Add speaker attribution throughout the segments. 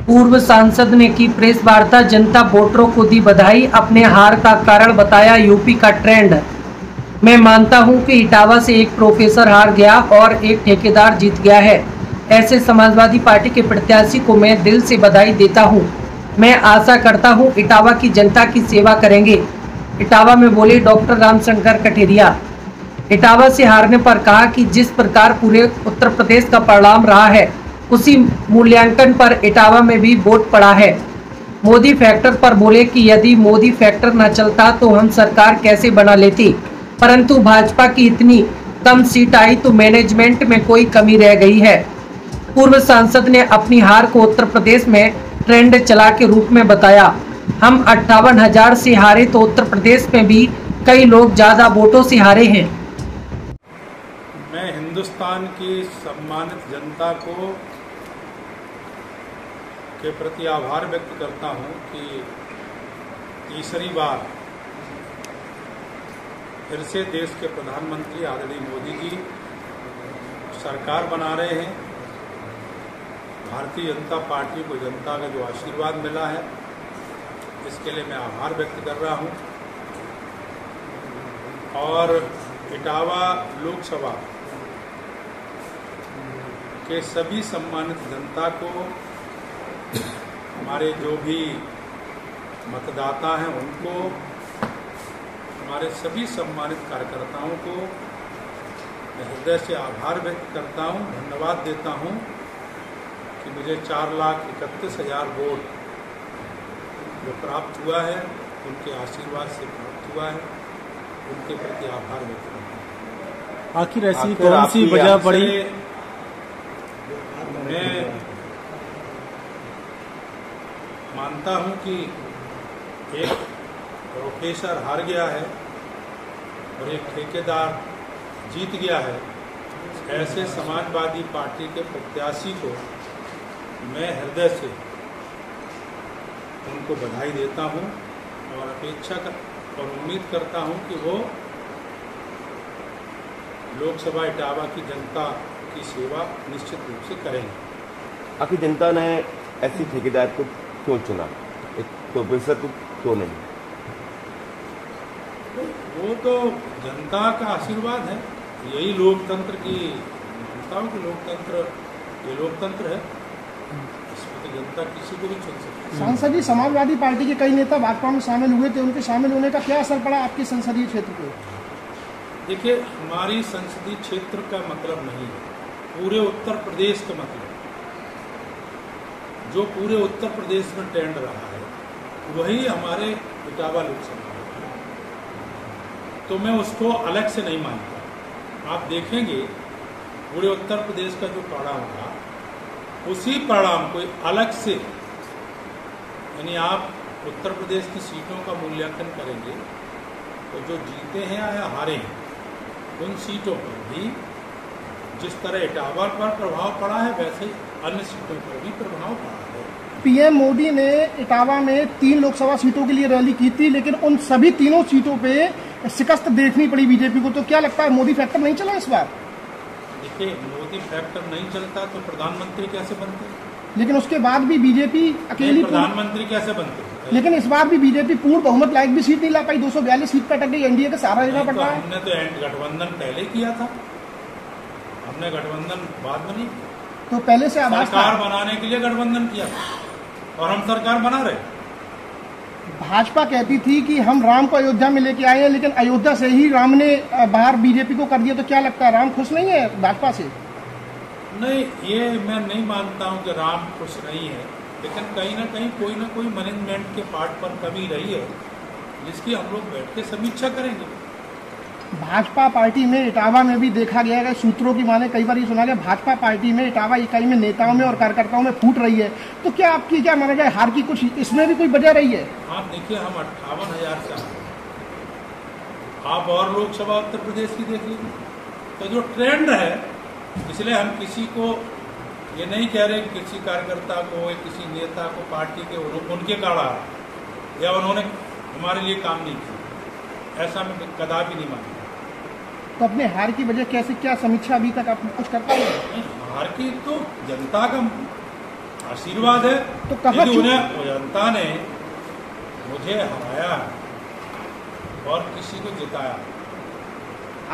Speaker 1: पूर्व सांसद ने की प्रेस वार्ता, जनता वोटरों को दी बधाई, अपने हार का कारण बताया यूपी का ट्रेंड। मैं मानता हूं कि इटावा से एक प्रोफेसर हार गया और एक ठेकेदार जीत गया है। ऐसे समाजवादी पार्टी के प्रत्याशी को मैं दिल से बधाई देता हूं। मैं आशा करता हूं इटावा की जनता की सेवा करेंगे। इटावा में बोले डॉक्टर रामशंकर कठेरिया। इटावा से हारने पर कहा कि जिस प्रकार पूरे उत्तर प्रदेश का परिणाम रहा है, उसी मूल्यांकन पर इटावा में भी वोट पड़ा है। मोदी फैक्टर पर बोले कि यदि मोदी फैक्टर न चलता तो हम सरकार कैसे बना लेती, परंतु भाजपा की इतनी कम सीट आई तो मैनेजमेंट में कोई कमी रह गई है। पूर्व सांसद ने अपनी हार को उत्तर प्रदेश में ट्रेंड चला के रूप में बताया। हम 58,000 से हारे तो उत्तर प्रदेश में भी कई लोग ज्यादा वोटों से हारे हैं।
Speaker 2: मैं हिंदुस्तान की सम्मानित जनता को के प्रति आभार व्यक्त करता हूं कि तीसरी बार फिर से देश के प्रधानमंत्री आदरणीय मोदी जी सरकार बना रहे हैं। भारतीय जनता पार्टी को जनता का जो आशीर्वाद मिला है, इसके लिए मैं आभार व्यक्त कर रहा हूं। और इटावा लोकसभा के सभी सम्मानित जनता को, हमारे जो भी मतदाता हैं उनको, हमारे सभी सम्मानित कार्यकर्ताओं को मैं हृदय से आभार व्यक्त करता हूं, धन्यवाद देता हूं कि मुझे 4,31,000 वोट जो प्राप्त हुआ है, उनके आशीर्वाद से प्राप्त हुआ है। उनके प्रति आभार व्यक्त करता हूं।
Speaker 3: आखिर ऐसी कौन सी वजह पड़ी?
Speaker 2: मैं मानता हूं कि एक प्रोफेसर हार गया है और एक ठेकेदार जीत गया है। ऐसे समाजवादी पार्टी के प्रत्याशी को मैं हृदय से उनको बधाई देता हूं और अपेक्षा और उम्मीद करता हूं कि वो लोकसभा इटावा की जनता की सेवा निश्चित रूप से करेंगे।
Speaker 4: आखिर जनता ने ऐसी ठेकेदार को क्यों चुना, एक प्रोफेसर को क्यों नहीं?
Speaker 2: वो तो जनता का आशीर्वाद है, यही लोकतंत्र की जनताओं की लोकतंत्र, ये लोकतंत्र है, इसमें तो जनता किसी को भी चुन सकती है।
Speaker 3: सांसद जी, समाजवादी पार्टी के कई नेता भाजपा में शामिल हुए थे, उनके शामिल होने का क्या असर पड़ा आपके संसदीय क्षेत्र पे?
Speaker 2: देखिए, हमारी संसदीय क्षेत्र का मतलब नहीं है, पूरे उत्तर प्रदेश का मतलब। जो पूरे उत्तर प्रदेश में ट्रेंड रहा है वही हमारे इटावा लोकसभा है, तो मैं उसको अलग से नहीं मानता। आप देखेंगे पूरे उत्तर प्रदेश का जो परिणाम था, उसी परिणाम को अलग से, यानी आप उत्तर प्रदेश की सीटों का मूल्यांकन करेंगे तो जो जीते हैं या हारे हैं, उन सीटों पर भी जिस तरह इटावा पर प्रभाव पड़ा है, वैसे ही अन्य सीटों पर भी प्रभाव पड़ा है।
Speaker 3: पीएम मोदी ने इटावा में 3 लोकसभा सीटों के लिए रैली की थी, लेकिन उन सभी तीनों सीटों पे शिकस्त देखनी पड़ी बीजेपी को। तो क्या लगता है मोदी फैक्टर नहीं चला इस बार?
Speaker 2: देखिए, मोदी फैक्टर नहीं चलता तो प्रधानमंत्री कैसे बनते?
Speaker 3: लेकिन उसके बाद भी बीजेपी अकेली
Speaker 2: प्रधानमंत्री कैसे बनते?
Speaker 3: लेकिन इस बार भी बीजेपी पूर्ण बहुमत लायक भी सीट नहीं ला पाई, 242 सीट पर अटक गई, एनडीए का सहारा लेना पड़ रहा है।
Speaker 2: हमने तो गठबंधन पहले किया था, हमने गठबंधन बाद में नहीं किया।
Speaker 3: तो पहले से
Speaker 2: सरकार बनाने के लिए गठबंधन किया और हम सरकार बना रहे।
Speaker 3: भाजपा कहती थी कि हम राम को अयोध्या में लेके आए हैं, लेकिन अयोध्या से ही राम ने बाहर बीजेपी को कर दिया। तो क्या लगता है, राम खुश नहीं है भाजपा से?
Speaker 2: नहीं, ये मैं नहीं मानता हूं कि राम खुश नहीं है, लेकिन कहीं ना कहीं कोई ना कोई मैनेजमेंट के पार्ट पर कमी रही है, जिसकी हम लोग बैठ के समीक्षा करेंगे।
Speaker 3: भाजपा पार्टी में इटावा में भी देखा गया है, सूत्रों की माने कई बार ये सुना गया, भाजपा पार्टी में इटावा इकाई में नेताओं में और कार्यकर्ताओं में फूट रही है। तो क्या आपकी क्या माना जाए, हार की कुछ इसमें भी कोई वजह रही है?
Speaker 2: आप देखिए, हम 58,000 से आप और लोकसभा उत्तर प्रदेश की देख लीजिए, तो जो ट्रेंड है, इसलिए हम किसी को ये नहीं कह रहे कि किसी कार्यकर्ता को, किसी नेता को पार्टी के उनके कारण या उन्होंने हमारे लिए काम नहीं किया, ऐसा मैं कदापि नहीं मानता।
Speaker 3: तो अपने हार की वजह कैसे, क्या समीक्षा अभी तक आप कुछ कर पाए?
Speaker 2: हार की तो जनता का आशीर्वाद है।
Speaker 3: तो कहाँ
Speaker 2: यदि उन्हें जनता ने मुझे हराया और किसी को जिताया,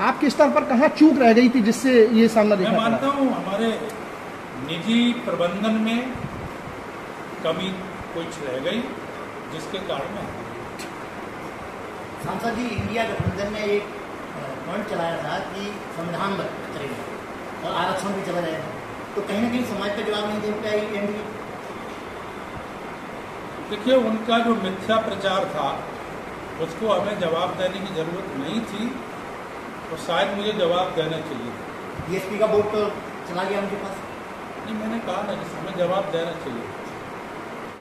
Speaker 3: आपके स्तर पर कहाँ चूक रह गई थी जिससे ये सामना देखा?
Speaker 2: मैं मानता हूँ हमारे निजी प्रबंधन में कमी कुछ रह गई, जिसके कारण में।
Speaker 5: सांसद जी, इंडिया गठबंधन ने एक पॉइंट चलाया था कि संविधान करेगा और आरक्षण भी चला जाएगा, तो कहीं ना कहीं समाज का जवाब नहीं दे पाई एनडीए।
Speaker 2: देखिए, उनका जो मिथ्या प्रचार था उसको हमें जवाब देने की जरूरत नहीं थी, तो शायद मुझे जवाब देना चाहिए था।
Speaker 5: डीएसपी का वोट तो चला गया उनके पास।
Speaker 2: नहीं, मैंने कहा ना कि हमें जवाब देना चाहिए।